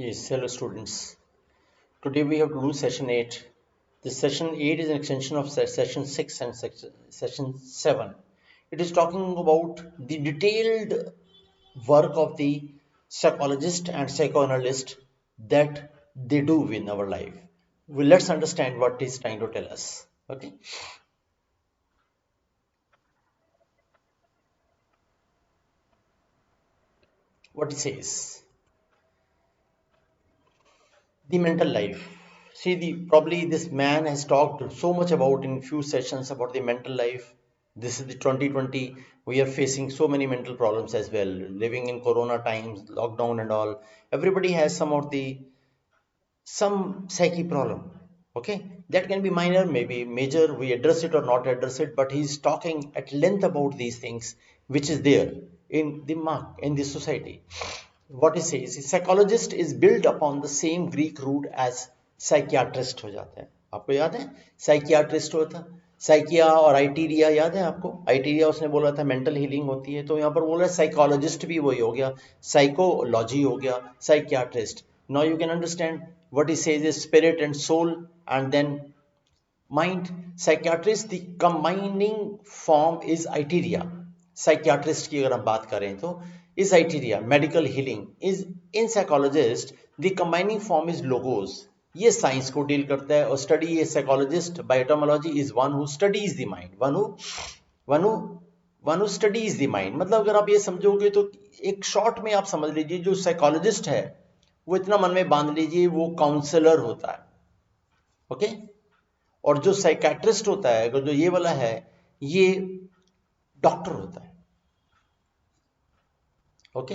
Yes, hello students. Today we have to do session 8. This session 8 is an extension of session 6 and session 7. It is talking about the detailed work of the psychologist and psychoanalyst that they do in our life. Well, let's understand what he's trying to tell us. Okay, what he says. The mental life. See, the probably this man has talked so much about in few sessions about the mental life. This is the 2020. We are facing so many mental problems as well. Living in Corona times, lockdown and all. Everybody has some psyche problem. Okay, that can be minor, maybe major. We address it or not address it, but he's talking at length about these things, which is there in the mark in the society. What he says is psychologist is built upon the same Greek root as psychiatrist हो जाते हैं. आपको याद है psychiatrist होता साइकिया और आइटीरिया याद है आपको आइटीरिया उसने बोला था मेंटल हीलिंग होती है तो यहाँ पर बोला साइकोलॉजिस्ट भी वही हो गया साइकोलॉजी हो गया psychiatrist. Now you can understand what he says is spirit and soul and then mind. Psychiatrist the combining form is iteria. Psychiatrist की अगर हम बात करें तो is iteria. Medical healing is in psychologist the combining form is logos. ये science को deal करता है और स्टडी ये psychologist by etymology is one who studies the mind one who one who studies the mind. मतलब अगर आप ये समझोगे तो एक शॉर्ट में आप समझ लीजिए जो साइकोलॉजिस्ट है वो इतना मन में बांध लीजिए वो काउंसलर होता है. ओके और जो साइकेट्रिस्ट होता है अगर जो ये वाला है ये डॉक्टर होता है. Okay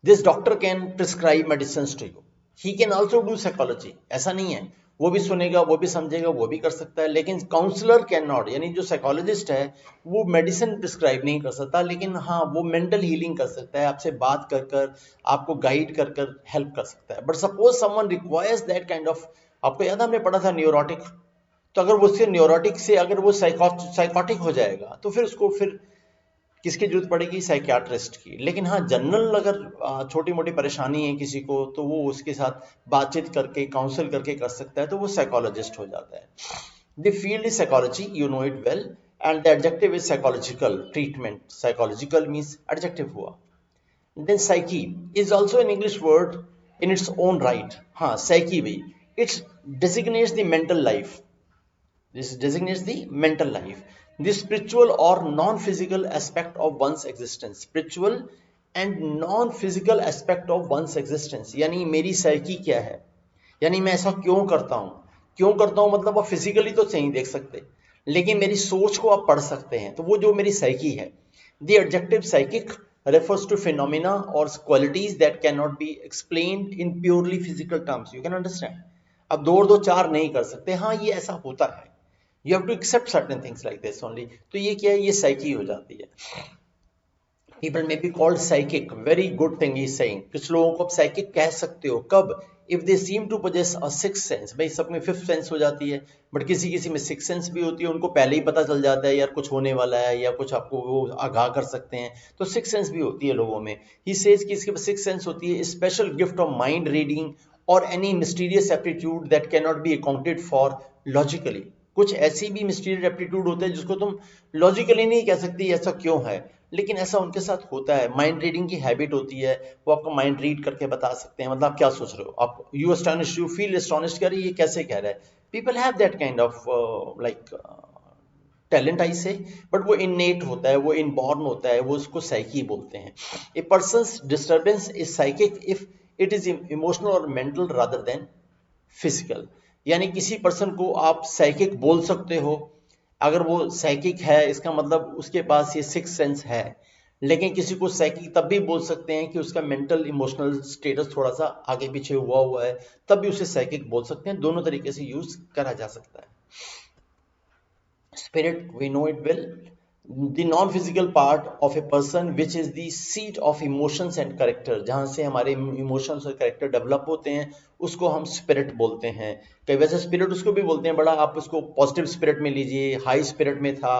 this doctor can prescribe medicine to you. He can also do psychology. ऐसा नहीं है वो भी सुनेगा वो भी समझेगा वो भी कर सकता है लेकिन काउंसलर कैन नॉट. यानी जो साइकोलॉजिस्ट है वो मेडिसिन प्रिस्क्राइब नहीं कर सकता लेकिन हाँ वो मेंटल हीलिंग कर सकता है आपसे बात कर कर आपको गाइड कर कर हेल्प कर सकता है. But suppose someone requires that kind of. आपको याद है हमने पढ़ा था न्यूरोटिक. तो अगर वो उससे न्यूरोटिक से अगर वो साइकोटिक हो जाएगा तो फिर उसको फिर किसकी जरूरत पड़ेगी साइकियाट्रिस्ट की. लेकिन हाँ जनरल अगर छोटी मोटी परेशानी है किसी को तो वो उसके साथ बातचीत करके काउंसिल करके कर सकता है तो वो साइकोलॉजिस्ट हो जाता है. The field is psychology you know it well and the adjective is psychological treatment. Psychological means adjective हुआ. Then psyche is also an English word in its own right. हाँ साइकी भी it's designates the mental life. This designates the mental life, the spiritual or non-physical aspect of one's existence. Spiritual and non-physical aspect of one's existence. यानी मेरी psyche क्या है, यानी मैं ऐसा क्यों करता हूँ मतलब आप फिजिकली तो नहीं देख सकते लेकिन मेरी सोच को आप पढ़ सकते हैं तो वो जो मेरी साइकी है. The adjective psychic refers to phenomena or qualities that cannot be explained in purely physical terms. You can understand. अब दो और दो चार नहीं कर सकते. हाँ ये ऐसा होता है. You have to accept certain things like this only. तो ये क्या है ये साइकी हो जाती है. People may be called psychic. Very good thing he is saying. कुछ लोगों को आप psychic कह सकते हो कब if they seem to possess a sixth sense. भाई सब में fifth sense हो जाती है बट किसी किसी में sixth sense भी होती है. उनको पहले ही पता चल जाता है यार कुछ होने वाला है या कुछ आपको वो आगाह कर सकते हैं तो sixth sense भी होती है लोगों में. He says कि इसके पास sixth sense होती है special gift of mind reading or any mysterious aptitude that cannot be accounted for logically. कुछ ऐसी भी मिस्टीरियस एप्टीट्यूड होते हैं जिसको तुम लॉजिकली नहीं कह सकती ऐसा क्यों है लेकिन ऐसा उनके साथ होता है. माइंड रीडिंग की हैबिट होती है वो आपको माइंड रीड करके बता सकते हैं. मतलब आप क्या सोच रहे हो आप you astonish you feel astonish कर रही है ये कैसे कह रहा है. People have that kind of like talent I से बट वो इननेट होता है वो इनबॉर्न होता है वो उसको साइकी बोलते हैं. A person's disturbance is psychic if it is emotional और मेंटल रादर देन फिजिकल. यानी किसी पर्सन को आप साइकिक बोल सकते हो अगर वो साइकिक है इसका मतलब उसके पास ये सिक्स सेंस है. लेकिन किसी को साइकिक तब भी बोल सकते हैं कि उसका मेंटल इमोशनल स्टेटस थोड़ा सा आगे पीछे हुआ है तब भी उसे साइकिक बोल सकते हैं. दोनों तरीके से यूज करा जा सकता है. Spirit we know it well, the non physical part of a person which is the seat of emotions and character. जहाँ से हमारे इमोशंस और कैरेक्टर डेवलप होते हैं उसको हम स्पिरिट बोलते हैं. कई वैसे स्पिरिट उसको भी बोलते हैं बड़ा आप उसको पॉजिटिव स्पिरिट में लीजिए हाई स्पिरिट में था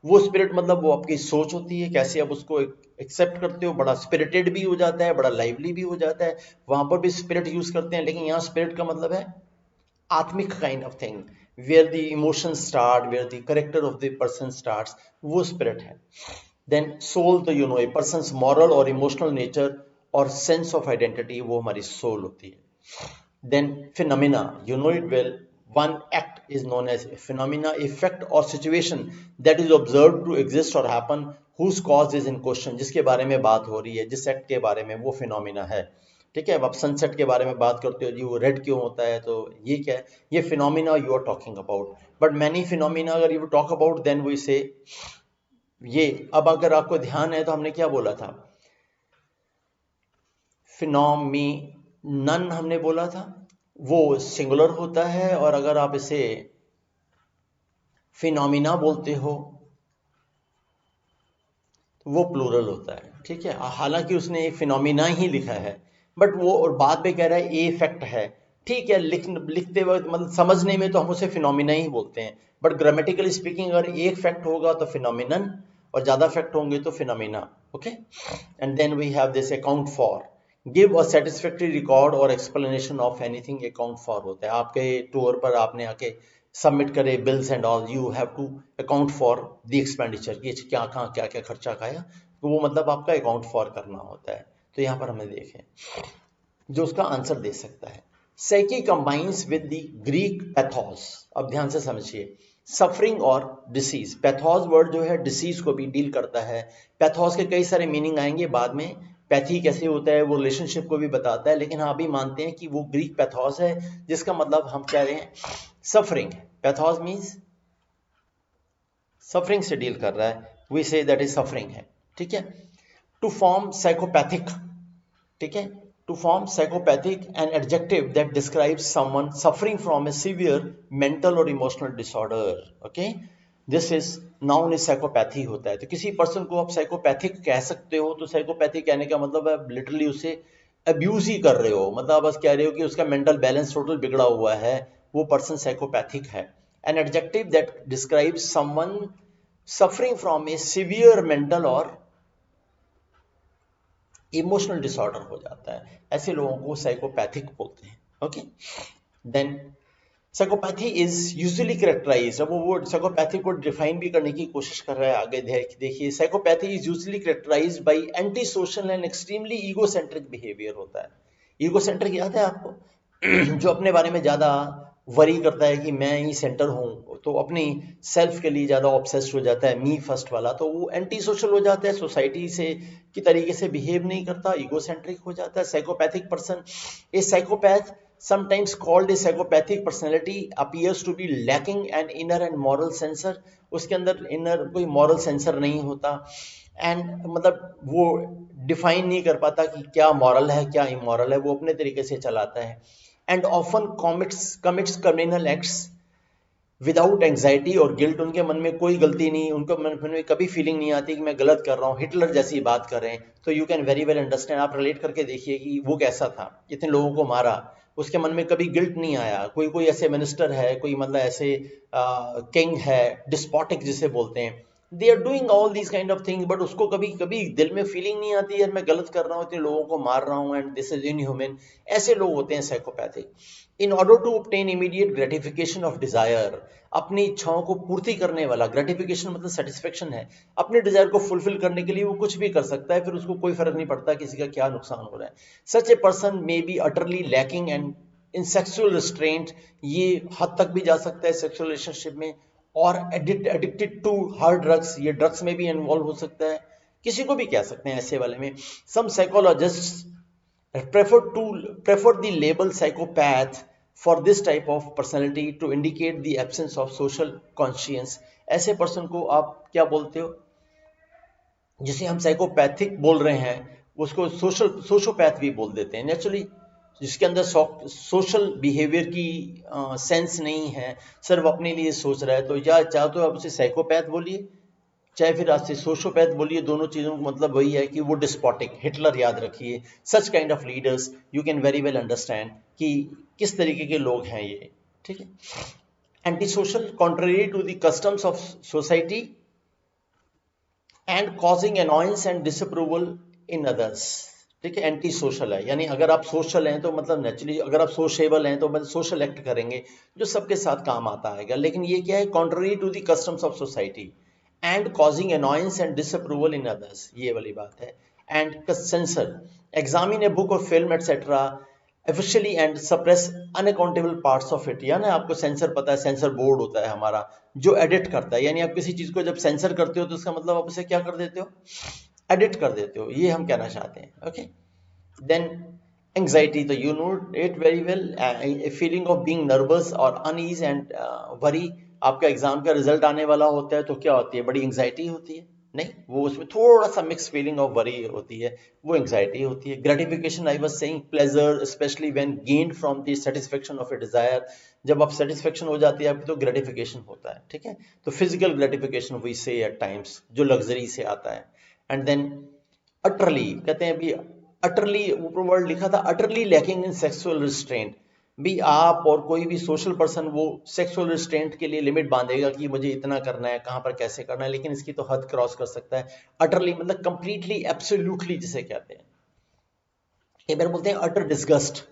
वो स्पिरिट मतलब वो आपकी सोच होती है कैसे आप उसको एक्सेप्ट करते हो, बड़ा स्पिरिटेड भी हो जाता है, बड़ा लाइवली भी हो जाता है, वहां पर भी स्पिरिट यूज करते हैं, लेकिन यहाँ स्पिरिट का मतलब है आत्मिक kind of thing, where the emotion start, where the character of the person starts, वो स्पिरिट है। देन सोल, तो you know a person's moral और इमोशनल नेचर और सेंस ऑफ आइडेंटिटी, वो हमारी सोल होती है। Then phenomena, you know it well. One act is known as a phenomena, effect or situation that is observed to exist or happen, whose cause is in question, जिसके बारे में बात हो रही है, जिस एक्ट के बारे में, वो फिनोमिना है। ठीक है, अब आप सनसेट के बारे में बात करते हो जी, वो रेड क्यों होता है, तो ये क्या है, ये phenomena you are talking about. But many phenomena अगर you talk about then we say ये, अब अगर आपको ध्यान है तो हमने क्या बोला था, फिनोमिनन हमने बोला था, वो सिंगुलर होता है, और अगर आप इसे फिनोमिना बोलते हो तो वो प्लूरल होता है। ठीक है, हालांकि उसने एक फिनोमिना ही लिखा है, बट वो और बाद में कह रहा है ए फैक्ट है। ठीक है, लिखते वक्त मतलब समझने में तो हम उसे फिनोमिना ही बोलते हैं, बट ग्रामेटिकली स्पीकिंग अगर एक फैक्ट होगा तो फिनोमिनन, और ज्यादा फैक्ट होंगे तो phenomena. Okay, and then we have this account for, give a satisfactory record और explanation of anything, account for होता है। आपके टूर पर आपने आके सबमिट करे bills and all, you have to account for the expenditure, ये क्या कहाँ क्या क्या खर्चा खाया, तो वो मतलब आपका अकाउंट फॉर करना होता है। तो यहाँ पर हमें देखें जो उसका आंसर दे सकता है, psyche combines with the Greek pathos. अब ध्यान से समझिए, सफरिंग और डिसीज, पैथोस वर्ड जो है डिसीज को भी डील करता है। पैथोस के कई सारे मीनिंग आएंगे बाद में, पैथी कैसे होता है वो रिलेशनशिप को भी बताता है, लेकिन हाँ अभी मानते हैं कि वो ग्रीक पैथोस है, जिसका मतलब हम कह रहे हैं सफरिंग। पैथोस मीन्स सफरिंग से डील कर रहा है, we say that is suffering है। ठीक है, टू फॉर्म साइकोपैथिक, ठीक है, to form psychopathic an adjective that describes someone suffering from a severe mental और emotional disorder. Okay, this is noun is psychopathy होता है। तो किसी पर्सन को आप साइकोपैथिक कह सकते हो, तो साइकोपैथिक कहने का मतलब है लिटरली उसे अब्यूज ही कर रहे हो, मतलब बस कह रहे हो कि उसका मेंटल बैलेंस टोटल बिगड़ा हुआ है, वो पर्सन साइकोपैथिक है। An adjective that describes someone suffering from a severe mental और इमोशनल डिसऑर्डर हो जाता है, ऐसे लोगों को साइकोपैथिक बोलते हैं। Okay, then psychopathy is usually characterised, अब वो साइकोपैथी को डिफाइन भी करने की कोशिश कर रहा है आगे। देखिए, psychopathy is usually characterised by anti social and extremely egocentric behaviour होता है। ईगोसेंट्रिक याद है आपको जो अपने बारे में ज्यादा वरी करता है कि मैं ही सेंटर हूँ, तो अपनी सेल्फ के लिए ज्यादा ऑब्सेस्ड हो जाता है, मी फर्स्ट वाला, तो वो एंटी सोशल हो जाता है, सोसाइटी से की तरीके से बिहेव नहीं करता, ईगोसेंट्रिक हो जाता है। Psychopathic person, A psychopath sometimes called a psychopathic personality appears to be lacking an inner and moral sensor, उसके अंदर इनर कोई मॉरल सेंसर नहीं होता, एंड मतलब वो डिफाइन नहीं कर पाता कि क्या मॉरल है क्या इमोरल है, वो अपने तरीके से चलाता है। And often commits criminal acts without anxiety और गिल्ट, उनके मन में कोई गलती नहीं, उनको मन में कभी फीलिंग नहीं आती कि मैं गलत कर रहा हूँ, हिटलर जैसी बात कर रहे हैं। तो you can very well understand, आप रिलेट करके देखिए कि वो कैसा था, इतने लोगों को मारा, उसके मन में कभी गिल्ट नहीं आया। कोई कोई ऐसे मिनिस्टर है, कोई मतलब ऐसे किंग है, डिस्पोटिक जिसे बोलते हैं, they are doing all these kind of thing, but उसको कभी कभी दिल में फीलिंग नहीं आती यार मैं गलत कर रहा हूँ, इतने लोगों को मार रहा हूँ, एंड दिस इज इनह्यूमन। ऐसे लोग होते हैं psychopathic. In order to obtain immediate gratification of desire, अपनी इच्छाओं को पूर्ति करने वाला, ग्रेटिफिकेशन मतलब सेटिस्फेक्शन है, अपने डिजायर को फुलफिल करने के लिए वो कुछ भी कर सकता है, फिर उसको कोई फर्क नहीं पड़ता किसी का क्या नुकसान हो रहा है। Such a person may be utterly lacking and in sexual restraint, ये हद तक भी जा सकता है सेक्सुअल रिलेशनशिप में, और एडिक्टेड टू हार्ड ड्रग्स, ये ड्रग्स में भी इन्वॉल्व हो सकता है, किसी को भी कह सकते हैं ऐसे वाले में। सम psychologist prefer the label psychopath for this type of personality to indicate the absence of social conscience। ऐसे पर्सन को आप क्या बोलते हो, जिसे हम साइकोपैथिक बोल रहे हैं, उसको सोशोपैथ भी बोल देते हैं नेचुरली, जिसके अंदर सोशल बिहेवियर की सेंस नहीं है, सिर्फ अपने लिए सोच रहा है। तो या चाहे तो आप उसे साइकोपैथ बोलिए, चाहे फिर आज से सोशोपैथ बोलिए, दोनों चीजों का मतलब वही है कि वो डिस्पोटिक, हिटलर याद रखिए। Such kind of leaders you can very well understand कि किस तरीके के लोग हैं ये। ठीक है, anti social, contrary to the customs of society, and causing annoyance and disapproval in others. ठीक है, एंटी सोशल है, यानी अगर आप सोशल हैं तो मतलब नेचुरली, अगर आप सोशेबल हैं तो मतलब सोशल एक्ट करेंगे जो सबके साथ काम आता आएगा, लेकिन ये क्या है, contrary to the customs of society. And causing annoyance and disapproval in others, ये वाली बात है। And censor, examine a book और film etcetera officially and suppress unaccountable parts of it. यानी आपको सेंसर पता है, सेंसर बोर्ड होता है हमारा जो एडिट करता है, यानी आप किसी चीज को जब सेंसर करते हो तो उसका मतलब आप उसे क्या कर देते हो, एडिट कर देते हो, ये हम कहना चाहते हैं। ओके, देन एंग्जाइटी, तो you know it very well, feeling of being nervous और अनईज एंड वरी। आपका एग्जाम का रिजल्ट आने वाला होता है तो क्या होती है, बड़ी एंग्जाइटी होती है, नहीं, वो उसमें थोड़ा सा मिक्स फीलिंग ऑफ वरी होती है, वो एंग्जाइटी होती है। Gratification, I was saying pleasure specially when gained from the satisfaction of A Dzire. जब आप सेटिस्फेक्शन हो जाती है आपकी तो ग्रेटिफिकेशन होता है। ठीक है, तो फिजिकल ग्रेटिफिकेशन वी से एट टाइम्स, जो लग्जरी से आता है। एंड देन अटरली, कहते हैं अभी अटरली, ऊपर वर्ड लिखा था utterly lacking in sexual restraint. भी आप और कोई भी सोशल पर्सन वो सेक्सुअल रिस्ट्रेंट के लिए लिमिट बांधेगा कि मुझे इतना करना है, कहां पर कैसे करना है, लेकिन इसकी तो हद क्रॉस कर सकता है। अटरली मतलब कंप्लीटली, एब्सोल्युटली जिसे कहते हैं। कई बार बोलते हैं अटर डिस्गस्ट,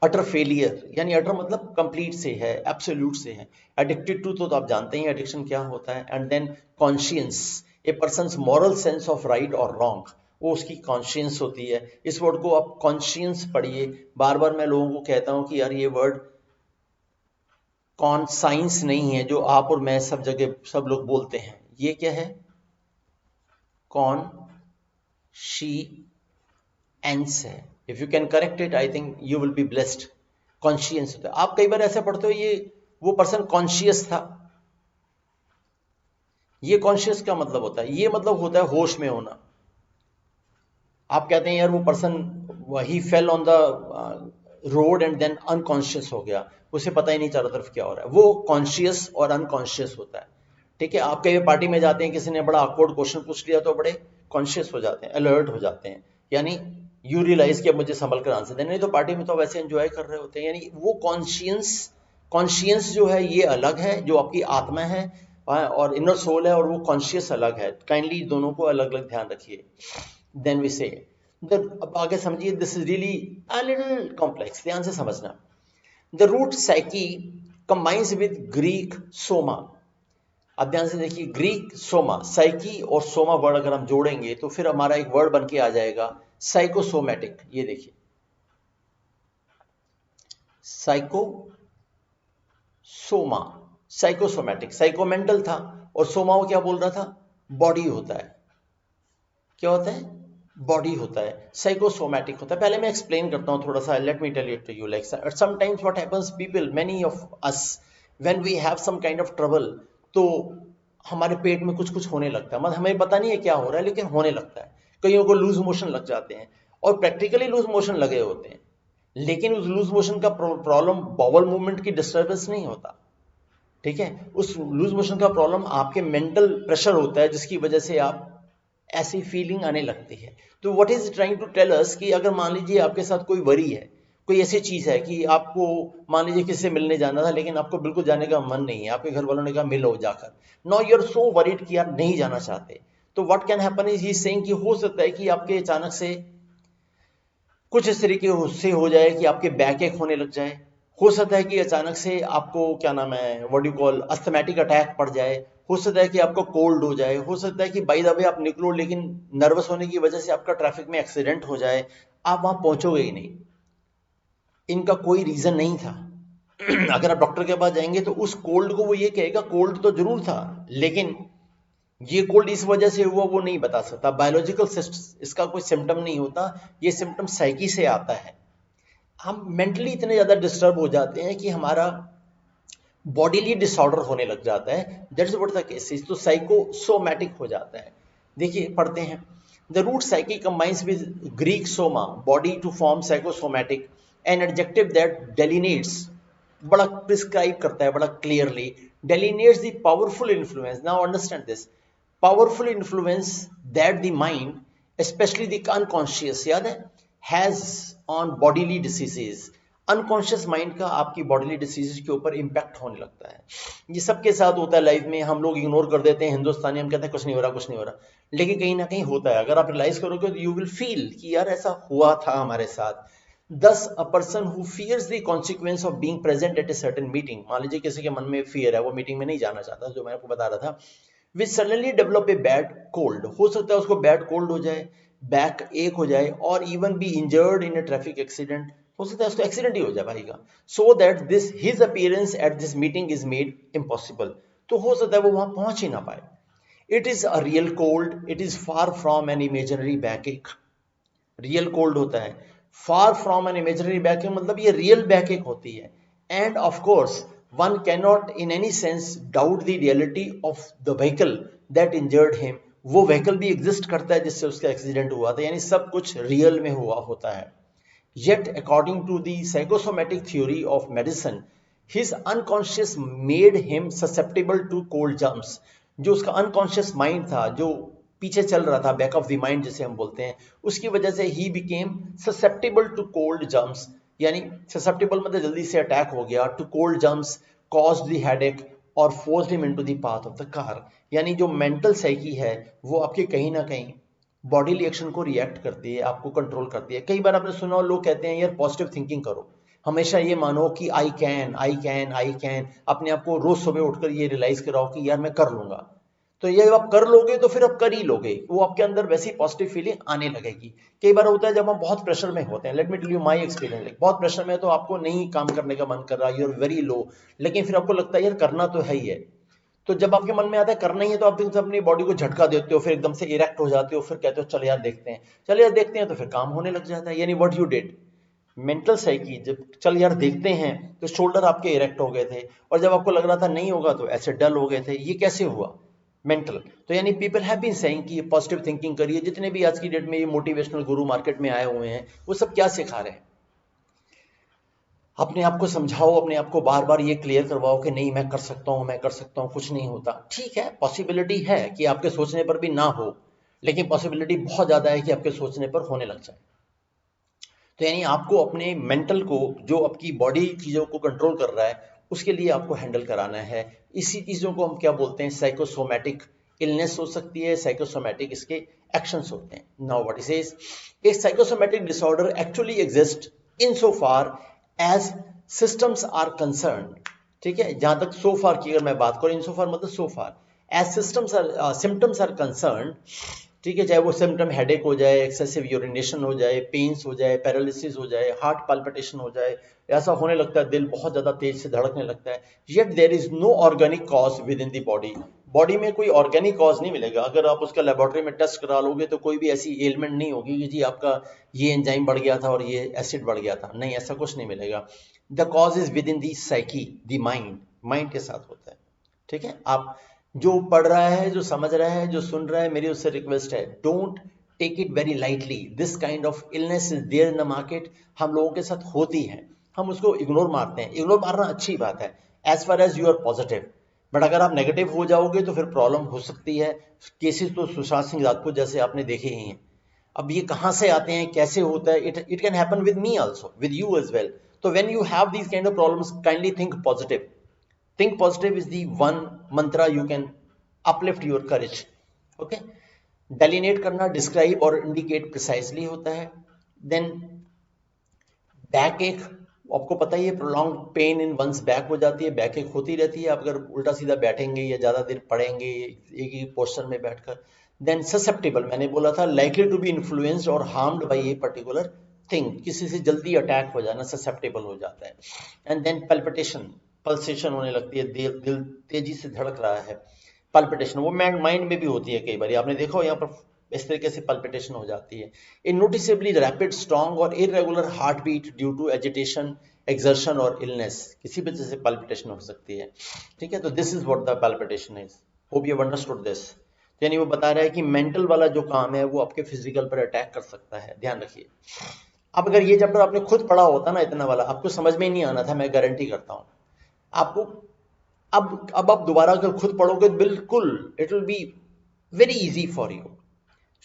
अटर फेलियर, यानी अटर मतलब कंप्लीट से है, एब्सोल्यूट से है। एडिक्टेड टू, तो आप जानते हैं एडिक्शन क्या होता है। And then conscience, a person's moral sense of right और रॉन्ग, वो उसकी कॉन्शियंस होती है। इस वर्ड को आप कॉन्शियंस पढ़िए, बार बार मैं लोगों को कहता हूं कि यार ये वर्ड कॉन साइंस नहीं है जो आप और मैं सब जगह सब लोग बोलते हैं, ये क्या है, कॉन शी एंस है। If you can correct it I think you will be blessed. Conscience होता है, आप कई बार ऐसे पढ़ते हो ये वो पर्सन कॉन्शियस था, ये कॉन्शियस का मतलब होता है, ये मतलब होता है होश में होना। आप कहते हैं यार वो पर्सन ही fell on the road and then unconscious हो गया, उसे पता ही नहीं चारों तरफ क्या हो रहा है, वो कॉन्शियस और अनकॉन्शियस होता है। ठीक है, आप कई पार्टी में जाते हैं, किसी ने बड़ा ऑकवर्ड क्वेश्चन पूछ लिया तो बड़े कॉन्शियस हो जाते हैं, अलर्ट हो जाते हैं, यानी यू रियलाइज कि अब मुझे संभल कर आंसर देना, नहीं तो पार्टी में तो वैसे एंजॉय कर रहे होते हैं। यानी वो कॉन्शियंस, कॉन्शियंस जो है ये अलग है, जो आपकी आत्मा है और इनर सोल है, और वो कॉन्शियस अलग है। काइंडली दोनों को अलग अलग ध्यान रखिए। देन वी से, अब आगे समझिए, this is really a little complex, ध्यान से समझना। The root psyche combines with Greek soma. अब ध्यान से देखिए, ग्रीक सोमा, साइकी और सोमा वर्ड अगर हम जोड़ेंगे तो फिर हमारा एक वर्ड बन के आ जाएगा साइकोसोमैटिक। ये देखिए, साइको सोमा, साइकोसोमैटिक, साइकोमेंटल था, और सोमा वो क्या बोल रहा था, बॉडी होता है, क्या होता है, बॉडी होता है, साइकोसोमैटिक होता है। पहले मैं एक्सप्लेन करता हूं थोड़ा सा, let me tell it to you. Like sometimes what happens, people, many of us, when we have some kind of trouble, तो हमारे पेट में कुछ कुछ होने लगता है, मतलब हमें पता नहीं है क्या हो रहा है लेकिन होने लगता है। कईयों को लूज मोशन लग जाते हैं, और प्रैक्टिकली लूज मोशन लगे होते हैं, लेकिन उस लूज मोशन का प्रॉब्लम बॉवल मूवमेंट की डिस्टर्बेंस नहीं होता। ठीक है, उस लूज मोशन का प्रॉब्लम आपके मेंटल प्रेशर होता है, जिसकी वजह से आप ऐसी फीलिंग आने लगती है। तो what is trying to tell us कि अगर मान लीजिए आपके साथ कोई वरी है, कोई ऐसी चीज है कि आपको, मान लीजिए किसी से मिलने जाना था लेकिन आपको बिल्कुल जाने का मन नहीं है, आपके घर वालों ने कहा मिलो जाकर, now you are so worried कि आप नहीं जाना चाहते, तो what can happen is he saying कि हो सकता है कि आपके अचानक से कुछ इस तरीके से हो जाए कि आपके बैक एक होने लग जाए, हो सकता है कि अचानक से आपको क्या नाम है, what do call, asthmatic attack पड़ जाए, हो सकता है कि आपको कोल्ड हो जाए, हो सकता है कि बाय द वे आप निकलो लेकिन नर्वस होने की वजह से आपका ट्रैफिक में एक्सीडेंट हो जाए, आप वहां पहुंचोगे ही नहीं। इनका कोई रीजन नहीं था। अगर आप डॉक्टर के पास जाएंगे तो उस कोल्ड को वो ये कहेगा कोल्ड तो जरूर था, लेकिन ये कोल्ड इस वजह से हुआ वो नहीं बता सकता। बायोलॉजिकल इसका कोई सिम्टम नहीं होता, ये सिम्टम साइकी से आता है। हम मेंटली इतने ज्यादा डिस्टर्ब हो जाते हैं कि हमारा बॉडीली डिसऑर्डर होने लग जाता है, दैट्स व्हाट द केस, तो साइकोसोमैटिक हो जाता है। देखिए पढ़ते हैं, the root psyche combines with Greek soma, body, to form psychosomatic, an adjective that delineates, बड़ा प्रिस्क्राइब करता है बड़ा clearly, delineates the powerful influence, now understand this, powerful influence that the mind specially the unconscious, याद है, has on bodily diseases, unconscious mind का आपकी bodily diseases के ऊपर इंपैक्ट होने लगता है। ये सबके साथ होता है लाइफ में, हम लोग इग्नोर कर देते हैं, हिंदुस्तानी हम कहते हैं कुछ नहीं हो रहा कुछ नहीं हो रहा, लेकिन कहीं ना कहीं होता है। अगर आप रियलाइज करोगे तो यू विल फील कि यार ऐसा हुआ था हमारे साथ। Thus, a person who fears the consequence of being present at a certain meeting, मान लीजिए किसी के मन में फियर है, वो मीटिंग में नहीं जाना चाहता, जो मैं आपको बता रहा था, will suddenly develop a bad cold, हो सकता है उसको बैड कोल्ड हो जाए, बैक एक हो जाए, और even be injured in A traffic accident, हो सकता है उसको एक्सीडेंट ही हो जाए भाई का, so that this his appearance at this meeting is made impossible, तो हो सकता है वो वहां पहुंच ही ना पाए। It is a real cold, it is far from an imaginary back एक। रियल कोल्ड होता है, फार फ्रॉम एन इमेजिनरी बैकएक मतलब ये रियल बैकएक होती है। End of course one can not in any sense doubt the reality of the vehicle that injured him, वो vehicle भी exist करता है जिससे उसका एक्सीडेंट हुआ था, यानी सब कुछ रियल में हुआ होता है। Yet, according to the psychosomatic theory of medicine, his unconscious made him susceptible to cold germs. जो उसका unconscious mind था, जो पीछे चल रहा था, बैक ऑफ द माइंड जिसे हम बोलते हैं, उसकी वजह से ही became susceptible to cold germs, यानी ससेप्टेबल मतलब जल्दी से अटैक हो गया, to cold germs caused the headache और forced him into the path of the car. यानी जो मेंटल साइकी है वो आपके कहीं ना कहीं बॉडी रिएक्शन को रिएक्ट करती है, आपको कंट्रोल करती है। कई बार आपने सुना हो लोग कहते हैं यार पॉजिटिव थिंकिंग करो, हमेशा ये मानो कि I can I can I can, अपने आप को रोज सुबह उठकर ये रियलाइज कराओ कि यार मैं कर लूंगा, तो ये आप कर लोगे तो फिर आप कर ही लोगे, वो आपके अंदर वैसी पॉजिटिव फीलिंग आने लगेगी। कई बार होता है जब हम बहुत प्रेशर में होते हैं, let me tell you my experience, बहुत प्रेशर में तो आपको नहीं काम करने का मन कर रहा, यू आर वेरी लो, लेकिन फिर आपको लगता है यार करना तो है ही है, तो जब आपके मन में आता है करना ही है तो आप अपनी बॉडी को झटका देते हो, फिर एकदम से इरेक्ट हो जाते हो, फिर कहते हो चल यार देखते हैं, चल यार देखते हैं, तो फिर काम होने लग जाता है। यानी what you did, mental psyche, जब चल यार देखते हैं तो शोल्डर आपके इरेक्ट हो गए थे, और जब आपको लग रहा था नहीं होगा तो ऐसे डल हो गए थे, ये कैसे हुआ, मेंटल। तो यानी पीपल हैव बीन सेइंग कि पॉजिटिव थिंकिंग करिए, जितने भी आज की डेट में ये मोटिवेशनल गुरु मार्केट में आए हुए हैं वो सब क्या सिखा रहे हैं, अपने आप को समझाओ, अपने आप को बार बार ये क्लियर करवाओ कि नहीं मैं कर सकता हूँ, मैं कर सकता हूँ, कुछ नहीं होता। ठीक है, पॉसिबिलिटी है कि आपके सोचने पर भी ना हो, लेकिन पॉसिबिलिटी बहुत ज्यादा है कि आपके सोचने पर होने लग जाए। तो यानी आपको अपने मेंटल को, जो आपकी बॉडी चीजों को कंट्रोल कर रहा है, उसके लिए आपको हैंडल कराना है। इसी चीजों को हम क्या बोलते हैं, साइकोसोमैटिक इलनेस हो सकती है, साइकोसोमैटिक इसके एक्शंस होते हैं। Now what is a psychosomatic disorder actually exist in so far as systems are concern. ठीक है, जहां तक सो फार की अगर मैं बात करूं, इन सो फार मतलब so far as symptoms are concern, ठीक है, चाहे वो सिम्टम हेडेक हो जाए, एक्सेसिव यूरिनेशन हो जाए, पेन्स हो जाए, पैरालिसिस हो जाए, हार्ट पाल्पिटेशन हो जाए, ऐसा होने लगता है दिल बहुत ज्यादा तेज से धड़कने लगता है, yet there is no organic cause within the body. Body में कोई ऑर्गेनिक कॉज नहीं मिलेगा, अगर आप उसका लेबोरेटरी में टेस्ट करा लोगे तो कोई भी ऐसी एलिमेंट नहीं होगी कि जी आपका ये एंजाइम बढ़ गया था और ये एसिड बढ़ गया था, नहीं, ऐसा कुछ नहीं मिलेगा। The cause is with in the psyche, the mind, mind के साथ होता है। ठीक है, आप जो पढ़ रहा है, जो समझ रहा है, जो सुन रहा है, मेरी उससे रिक्वेस्ट है, don't take it very lightly, this kind of illness is there in the market, हम लोगों के साथ होती है, हम उसको इग्नोर मारते हैं। इग्नोर मारना अच्छी बात है as far as you are positive, but अगर आप नेगेटिव हो जाओगे तो फिर प्रॉब्लम हो सकती है। केसेस तो सुशांत सिंह राजपूत जैसे आपने देखे ही हैं। अब ये कहां से आते हैं, कैसे होता है, it can happen with me also, with you as well. तो when you have these kind of problems, kindly think positive. Think positive is the one mantra you can uplift your courage. Okay, delineate करना, describe और indicate precisely होता है। Then back एक, आपको पता ही है, prolonged pain in one's back हो जाती है, बैक एक होती रहती है आप अगर उल्टा सीधा बैठेंगे या ज्यादा देर पड़ेंगे एक ही पोस्चर में बैठकर। देन ससेप्टेबल, मैंने बोला था, likely to be influenced और harmed by a particular thing, किसी से जल्दी अटैक हो जाना, ससेप्टेबल हो जाता है। एंड देन पल्पिटेशन, पल्सेशन होने लगती है, दिल तेजी से धड़क रहा है, पल्पिटेशन वो माइंड में भी होती है, कई बार आपने देखा हो यहाँ पर इस तरीके से पल्पिटेशन हो जाती है। ए नोटिसेबली रैपिड, स्ट्रॉन्ग और irregular heart beat due to agitation, exertion और इलनेस, किसी वजह से पल्पिटेशन हो सकती है। ठीक है, तो this is what the palpitation is, hope you have understood this. यानी वो बता रहा है कि मेंटल वाला जो काम है वो आपके फिजिकल पर अटैक कर सकता है, ध्यान रखिए। अब अगर ये चैप्टर आपने खुद पढ़ा होता ना इतना वाला, आपको समझ में ही नहीं आना था, मैं गारंटी करता हूं आपको। अब आप दोबारा अगर खुद पढ़ोगे तो बिल्कुल it will be very easy for you.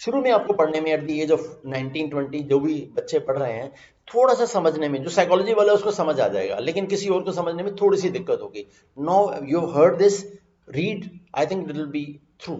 शुरू में आपको पढ़ने में एट द एज ऑफ 19-20 जो भी बच्चे पढ़ रहे हैं, थोड़ा सा समझने में, जो साइकोलॉजी वाला है उसको समझ आ जाएगा, लेकिन किसी और को समझने में थोड़ी सी दिक्कत होगी. Now you heard this, read, I think it will be through.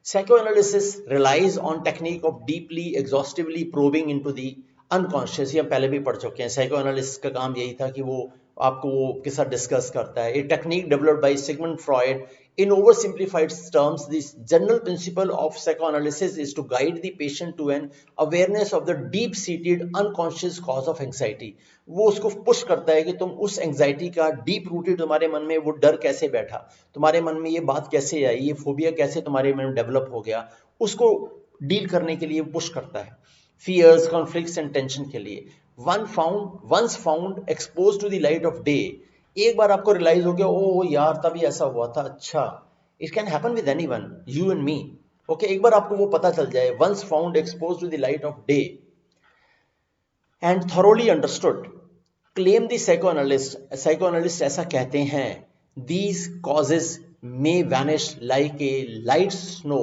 Psychoanalysis relies on technique of deeply, exhaustively probing into the unconscious. ये हम पहले भी पढ़ चुके हैं. साइकोएनालिस्ट का काम यही था कि वो आपको वो के साथ डिस्कस करता है. A technique developed by Sigmund Freud. In oversimplified terms, the general principle of psychoanalysis is to guide the patient to an awareness of the deep-seated unconscious cause of anxiety. वो उसको पुश करता है कि तुम उस anxiety का deep rooted तुम्हारे मन में वो डर कैसे बैठा, तुम्हारे मन में ये बात कैसे आई, ये फोबिया कैसे तुम्हारे मन में डेवलप हो गया, उसको डील करने के लिए पुश करता है. फियर्स, कॉन्फ्लिक्ट्स एंड टेंशन के लिए. once found exposed to the light of day, एक बार आपको रियलाइज हो गया, ओ यार तभी ऐसा हुआ था, अच्छा. It can happen with anyone, you and me. Okay, एक बार आपको वो पता चल जाए, once found expose to the light of day and thoroughly understood, claim the psychoanalyst ऐसा कहते हैं, these causes may vanish like a light snow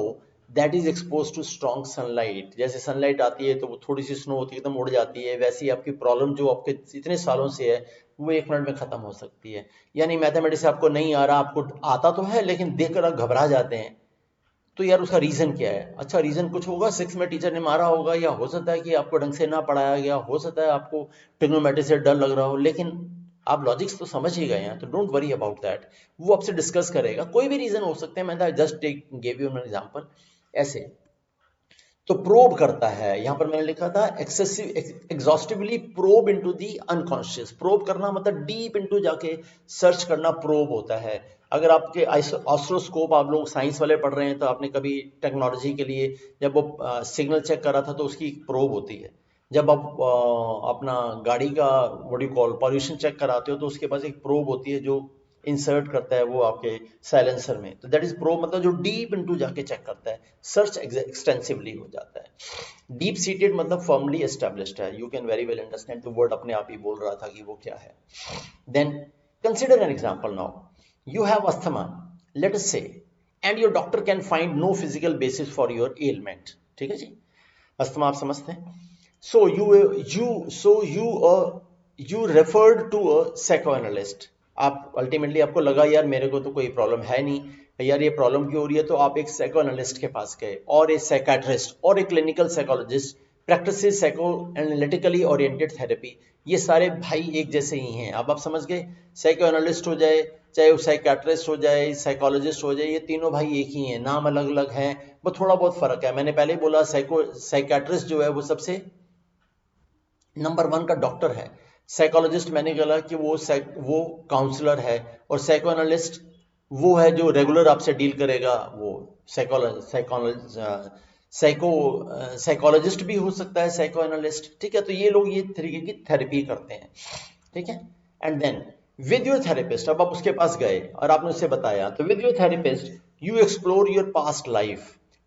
that is expose to strong sunlight. जैसे सनलाइट आती है तो वो थोड़ी सी स्नो होती है, एकदम उड़ जाती है, वैसे ही आपकी प्रॉब्लम जो आपके इतने सालों से है वो 1 मिनट में खत्म हो सकती है. यानी मैथमेटिक्स आपको नहीं आ रहा, आपको आता तो है लेकिन देखकर आप घबरा जाते हैं, तो यार उसका रीजन क्या है? अच्छा, रीजन कुछ होगा, 6 में टीचर ने मारा होगा, या हो सकता है कि आपको ढंग से ना पढ़ाया गया, हो सकता है आपको ट्रिग्नोमेट्री से डर लग रहा हो, लेकिन आप लॉजिक्स तो समझ ही गए हैं, तो डोंट वरी अबाउट दैट. वो आपसे डिस्कस करेगा, कोई भी रीजन हो सकते हैं. मैं just give you an example. ऐसे तो प्रोब करता है, यहां पर मैंने लिखा था excessive exhaustively probe into the unconscious. Probe करना मतलब डीप इनटू जाके सर्च करना, प्रोब होता है. अगर आपके ऑस्ट्रोस्कोप आप लोग साइंस वाले पढ़ रहे हैं तो आपने कभी टेक्नोलॉजी के लिए जब वो सिग्नल चेक कर रहा था तो उसकी प्रोब होती है. जब आप अपना गाड़ी का what you call pollution check कराते हो तो उसके पास एक प्रोब होती है जो इंसर्ट करता है वो आपके साइलेंसर में. तो दैट इज प्रोब, मतलब जो डीप इनटू जाके चेक करता है. सर्च एक्सटेंसिवली हो जाता है. डीप सीटेड मतलब फर्मली एस्टेब्लिश्ड है. You can very well understand, तो वर्ड अपने आप ही बोल रहा था कि वो क्या है. Then consider an example. Now you have asthma, let us say, and your doctor can find no physical basis for your ailment. ठीक है जी, अस्थमा आप समझते हैं. So you referred to a psychoanalyst. आप अल्टीमेटली आपको लगा यार मेरे को तो कोई प्रॉब्लम है नहीं, यार ये प्रॉब्लम क्यों हो रही है, तो आप एक साइकोएनालिस्ट के पास गए, और एक साइकाट्रिस्ट और एक clinical psychologist practices psycho analytically oriented therapy. ये सारे भाई एक जैसे ही हैं. अब आप समझ गए, साइकोएनालिस्ट हो जाए, चाहे वो साइकाट्रिस्ट हो जाए, साइकोलॉजिस्ट हो जाए, ये तीनों भाई एक ही हैं, नाम अलग अलग हैं, बस थोड़ा बहुत फर्क है. मैंने पहले बोला साइकाट्रिस्ट जो है वो सबसे नंबर 1 का डॉक्टर है. साइकोलॉजिस्ट मैंने कहा कि वो काउंसलर है, और साइकोएनालिस्ट वो है जो रेगुलर आपसे डील करेगा. वो साइकोलॉजिस्ट भी हो सकता है साइकोएनालिस्ट. ठीक है, तो ये लोग ये तरीके की थेरेपी करते हैं. ठीक है. And then with your therapist, अब आप उसके पास गए और आपने उससे बताया, तो with your therapist you explore your past life,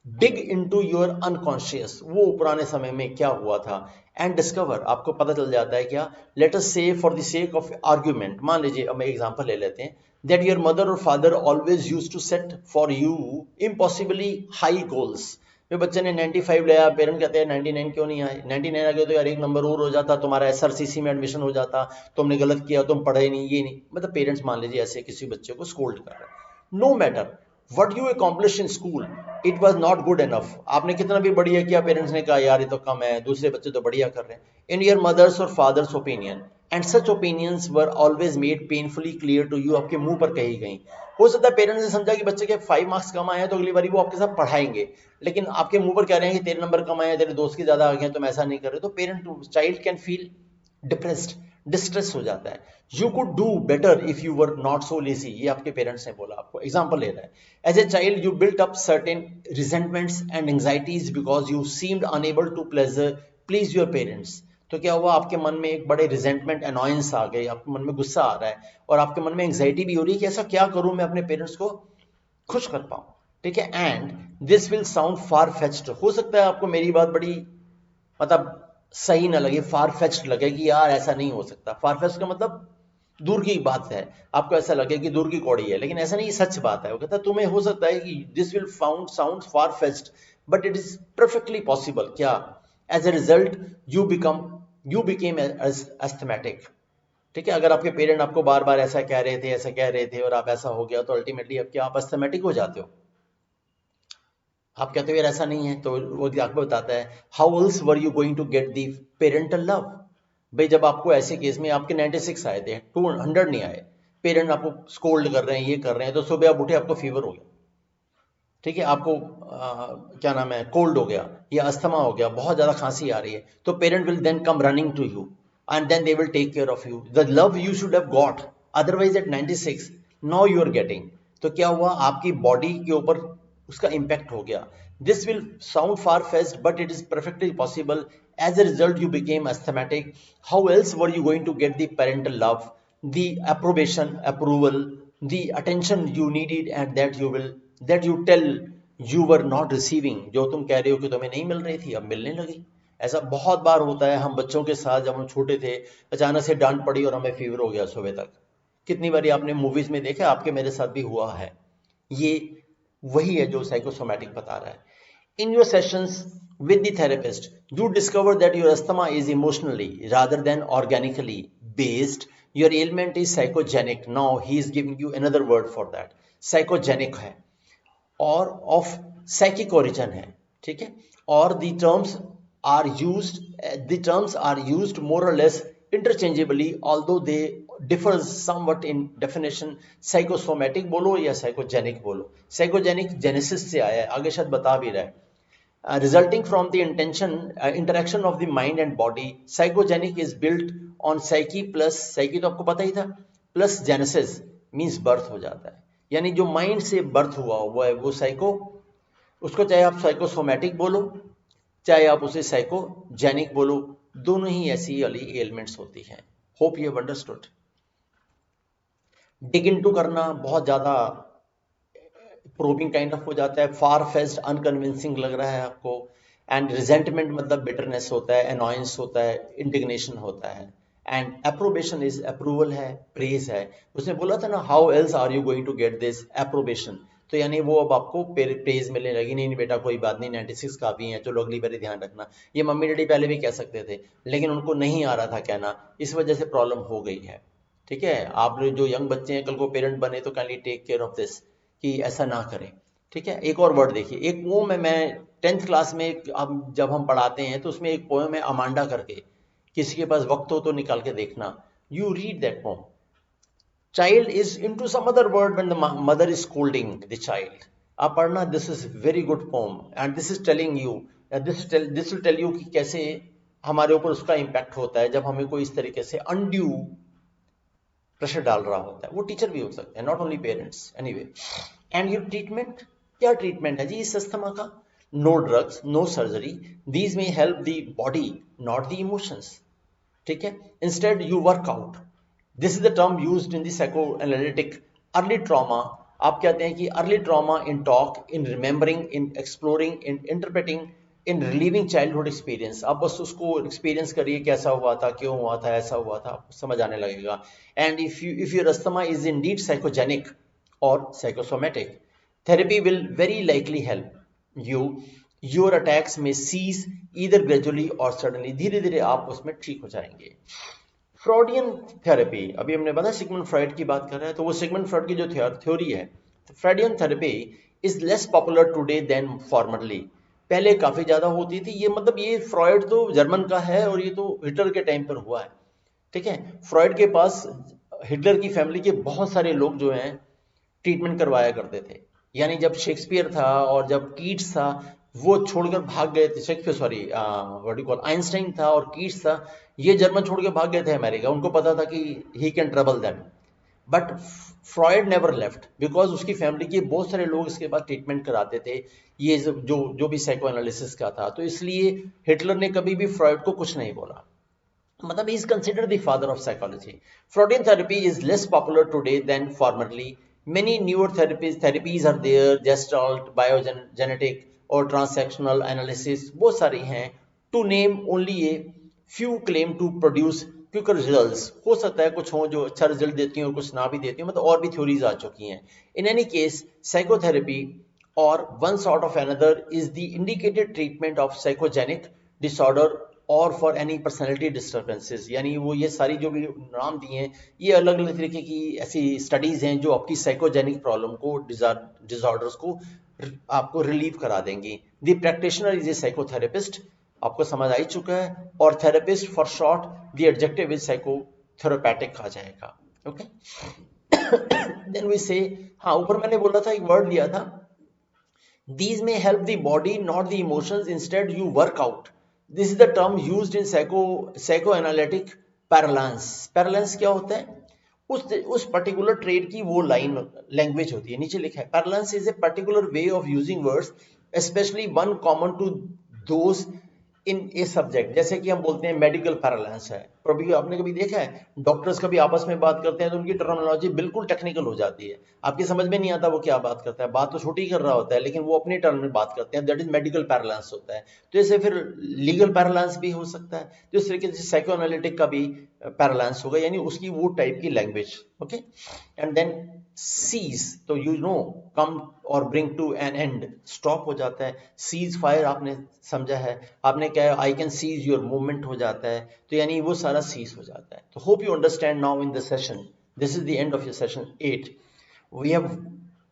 dig into your unconscious, वो पुराने समय में क्या हुआ था, एंड डिस्कवर, आपको पता चल जाता है क्या. Let us say for the sake of argument, मान लीजिए, अब एग्जांपल ले लेते हैं, दैट योर मदर और father always used to set for you impossibly high goals. जो बच्चे ने 95 लिया, पेरेंट कहते हैं 99 क्यों नहीं आए, 99 आ गए तो यार एक नंबर और हो जाता, तुम्हारा एसआरसीसी में एडमिशन हो जाता, तुमने गलत किया, तुम पढ़े नहीं, ये नहीं, मतलब पेरेंट्स मान लीजिए ऐसे किसी बच्चे को स्कोल्ड कर रहे हैं. No matter what you accomplish in school, it was not good enough. आपने कितना भी बढ़िया किया, पेरेंट्स ने कहा यार ये तो कम है, दूसरे बच्चे तो बढ़िया कर रहे हैं. इन योर मदर्स और father's opinion, and such opinions were always made painfully clear to you, आपके मुंह पर कही गई. हो सकता है पेरेंट्स ने समझा कि बच्चे के 5 मार्क्स कम आए हैं तो अगली बार वो आपके साथ पढ़ाएंगे, लेकिन आपके मुंह पर कह रहे हैं कि तेरे नंबर कम आए हैं, तेरे दोस्त के ज्यादा आ गए हैं, तुम ऐसा नहीं कर रहे, तो parent child can feel depressed, distress हो जाता है. You could do better if you were not so lazy, ये आपके पेरेंट्स ने बोला आपको. एग्जांपल ले रहा है, as a child you built up certain resentments and anxieties because you seemed unable to please your parents. तो क्या हुआ, आपके मन में एक बड़े रिजेंटमेंट, अनॉयंस आ गई, आपके मन में गुस्सा आ रहा है, और आपके मन में एंग्जाइटी भी हो रही है कि ऐसा क्या करूं मैं अपने पेरेंट्स को खुश कर पाऊं. ठीक है. And this will sound far fetched, हो सकता है आपको मेरी बात बड़ी मतलब सही ना लगे, फार फेच्ड लगे कि यार ऐसा नहीं हो सकता. फार फेच्ड का मतलब दूर की बात है, आपको ऐसा लगे कि दूर की कौड़ी है, लेकिन ऐसा नहीं, सच बात है. वो कहता है तुम्हें हो सकता है कि this will sound far fetched, but it is perfectly possible क्या, as a result you became as asthmatic. ठीक है, अगर आपके पेरेंट आपको बार बार ऐसा कह रहे थे, ऐसा कह रहे थे और आप ऐसा हो गया, तो अल्टीमेटली अब क्या आप अस्थमेटिक हो जाते हो? आप कहते हो यार ऐसा नहीं है, तो वो आपको बताता है how else were you going to get the parental love. भाई जब आपको ऐसे केस में आपके 96 आए थे, 200 नहीं आए, पेरेंट आपको स्कोल्ड कर रहे हैं, ये कर रहे हैं, तो सुबह आप उठे आपको फीवर हो गया, ठीक है, आपको क्या नाम है, कोल्ड हो गया या अस्थमा हो गया, बहुत ज्यादा खांसी आ रही है, तो parent will then come running to you and then they will take care of you, the love you should have got otherwise at 96 now you are getting. तो क्या हुआ, आपकी बॉडी के ऊपर उसका इम्पैक्ट हो गया। This will sound far fetched but it is perfectly possible. As a result you became asthmatic. How else were you going to get the parental love, the approbation, approval, the attention you needed, and that you tell you were not receiving, जो तुम कह रहे हो कि तुम्हें नहीं मिल रही थी, अब मिलने लगी। ऐसा बहुत बार होता है हम बच्चों के साथ, जब हम छोटे थे अचानक से डांट पड़ी और हमें फीवर हो गया सुबह तक। कितनी बारी आपने मूवीज में देखा, आपके मेरे साथ भी हुआ है। ये वही है जो साइकोसोमैटिक बता रहा है। In your sessions with the therapist, you discover that your asthma is emotionally rather than organically based. Your ailment is psychogenic. Now he is giving you another word for that. Psychogenic है और of psychic origin है, ठीक है। और the terms are used more or less interchangeably, although they differ somewhat in definition. Psychosomatic बोलो या psychogenic बोलो, psychogenic genesis से आया है, आगे शायद बता भी रहा है। Resulting from the interaction of the mind and body. Psychogenic is built on psyche plus psyche, तो आपको पता ही था, plus genesis means birth हो जाता है, यानी जो माइंड से बर्थ हुआ हुआ है वो साइको, उसको चाहे आप साइकोसोमैटिक बोलो चाहे आप उसे साइकोजेनिक बोलो, दोनों ही ऐसी वाली एलिमेंट्स होती हैं। Hope you have understood. Dig into करना बहुत ज्यादा प्रोबिंग काइंड ऑफ हो जाता है, फार फेस्ट अनकन्विंसिंग लग रहा है आपको, एंड रिजेंटमेंट मतलब बिटरनेस होता है, अनॉयंस होता है, इंडिग्नेशन होता है, एंड अप्रोबेशन इज अप्रूवल है, प्रेज है। उसने बोला था ना how else are you going to get this approbation, तो यानी वो अब आपको प्रेज मिलने लगी, नहीं बेटा कोई बात नहीं 96 का भी है, चलो अगली बार ध्यान रखना। ये मम्मी डैडी पहले भी कह सकते थे लेकिन उनको नहीं आ रहा था कहना, इस वजह से प्रॉब्लम हो गई है। ठीक है, आप जो यंग बच्चे हैं कल को पेरेंट बने तो kindly take care of this कि ऐसा ना करें। ठीक है, एक और वर्ड देखिए, एक पोम है, मैं 10th क्लास में जब हम पढ़ाते हैं तो उसमें एक पोएम है अमांडा करके, किसी के पास वक्त हो तो निकाल के देखना, you read that poem. Child is into some other world when the mother is scolding the child. आप पढ़ना, this is very good poem and this is telling you, this will tell you कि कैसे हमारे ऊपर उसका impact होता है जब हमें कोई इस तरीके से अनड्यू प्रेशर डाल रहा होता है। वो टीचर भी हो सकते हैं, not only parents, anyway. And your treatment, क्या ट्रीटमेंट है जी इस अस्थमा का? No drugs, no surgery, these may help the body not the emotions. ठीक है, instead you work out. This is the term used in the psychoanalytic early trauma. आप कहते हैं कि early trauma in talk, in remembering, in exploring, in interpreting, in reliving childhood experience. आप बस उसको experience करिए, कैसा हुआ था, क्यों हुआ था, ऐसा हुआ था, आपको समझ आने लगेगा। And if your asthma is Indeed psychogenic और psychosomatic, therapy will very likely help you. Your attacks may cease either gradually or suddenly. धीरे धीरे आप उसमें ठीक हो जाएंगे। फ्रॉडियन थेरेपी, अभी हमने बताया सिगमंड फ्रॉइड की बात कर रहे हैं, तो वो सिगमंड फ्रॉइड की जो थ्योरी है, Freudian therapy is less popular today than formerly. पहले काफी ज्यादा होती थी, ये मतलब ये फ्रॉइड तो जर्मन का है और ये तो हिटलर के टाइम पर हुआ है। ठीक है, फ्रॉइड के पास हिटलर की फैमिली के बहुत सारे लोग जो हैं ट्रीटमेंट करवाया करते थे, यानी जब शेक्सपियर था और जब कीट्स था वो छोड़कर भाग गए थे, Shakespeare sorry what you call Einstein था और कीट्स था, ये जर्मन छोड़ के भाग गए थे अमेरिका, उनको पता था कि he can trouble them. But Freud never left because उसकी फैमिली के बहुत सारे लोग इसके बाद ट्रीटमेंट कराते थे, ये जो भी साइको एनालिसिस का था, तो इसलिए हिटलर ने कभी भी फ्रॉइड को कुछ नहीं बोला, मतलब he is considered the father of psychology. Freudian therapy is less popular today than formerly. Many newer therapies are there, Gestalt, biogenetic or transactional analysis, बहुत सारी हैं। To name only a few claim to produce quicker results. हो सकता है कुछ हो जो अच्छा रिजल्ट देती हैं और कुछ ना भी देती हैं, मतलब और भी थ्योरीज आ चुकी हैं। In any case, psychotherapy or one sort of another is the indicated treatment of psychogenic disorder or for any personality disturbances। यानी वो ये सारी जो भी नाम दिए हैं ये अलग अलग तरीके की ऐसी स्टडीज हैं जो आपकी साइकोजेनिक प्रॉब्लम को डिसऑर्डर्स को आपको रिलीव करा देंगी। The practitioner is a psychotherapist, आपको समझ आ ही चुका है, और therapist for short the adjective is psychotherapeutic आ जाएगा। ओके देन वी से, हाँ ऊपर मैंने बोला था एक वर्ड लिया था, these may help the body not the emotions, instead you work out। this is the term used in psychoanalytic parlance। parlance क्या होता है? उस पर्टिकुलर ट्रेड की वो लाइन लैंग्वेज होती है। नीचे लिखा है parlance is a particular way of using words, especially one common to those in a subject. जैसे कि हम बोलते हैं मेडिकल पैरालांस है, कभी आपने कभी देखा है डॉक्टर्स कभी आपस में बात करते हैं तो उनकी टर्मिनोलॉजी बिल्कुल टेक्निकल हो जाती है, आपकी समझ में नहीं आता वो क्या बात करता है, बात तो छोटी कर रहा होता है लेकिन वो अपने टर्म में बात करते हैं, दैट इज मेडिकल पैरालांस होता है। तो ऐसे फिर लीगल पैरालांस भी हो सकता है, तो इस तरीके से साइकोएनालिटिक का भी पैरालांस होगा, यानी उसकी वो टाइप की language. Okay and then cease, तो यू नो कम और bring to an end, stop हो जाता है। सीज फायर आपने समझा है, आपने क्या I can sees your movement हो जाता है, तो यानी वो सारा सीज हो जाता है। तो hope you understand now in the session, this is the end of your session 8। We have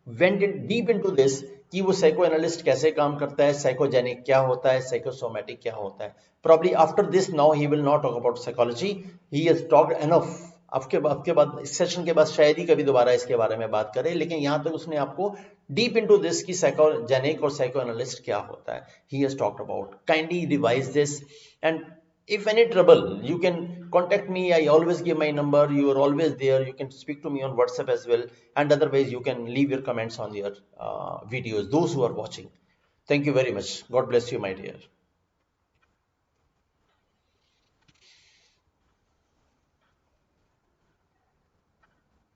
went in deep into this कि वो साइको एनालिस्ट कैसे काम करता है, साइकोजेनिक क्या होता है, साइकोसोमैटिक क्या होता है। Probably after this now he will not talk about psychology, he has talked enough. आपके बाद इस सेशन के बाद शायद ही कभी दोबारा इसके बारे में बात करें, लेकिन यहां तक उसने आपको डीप इनटू दिस की साइकोजेनिक और साइकोएनालिस्ट क्या होता है he has talked about. Kindly revise this and if any trouble you can contact me, I always give my number, you are always there, you can speak to me on WhatsApp as well, and otherwise you can leave your comments on your videos, those who are watching. Thank you very much, God bless you my dear.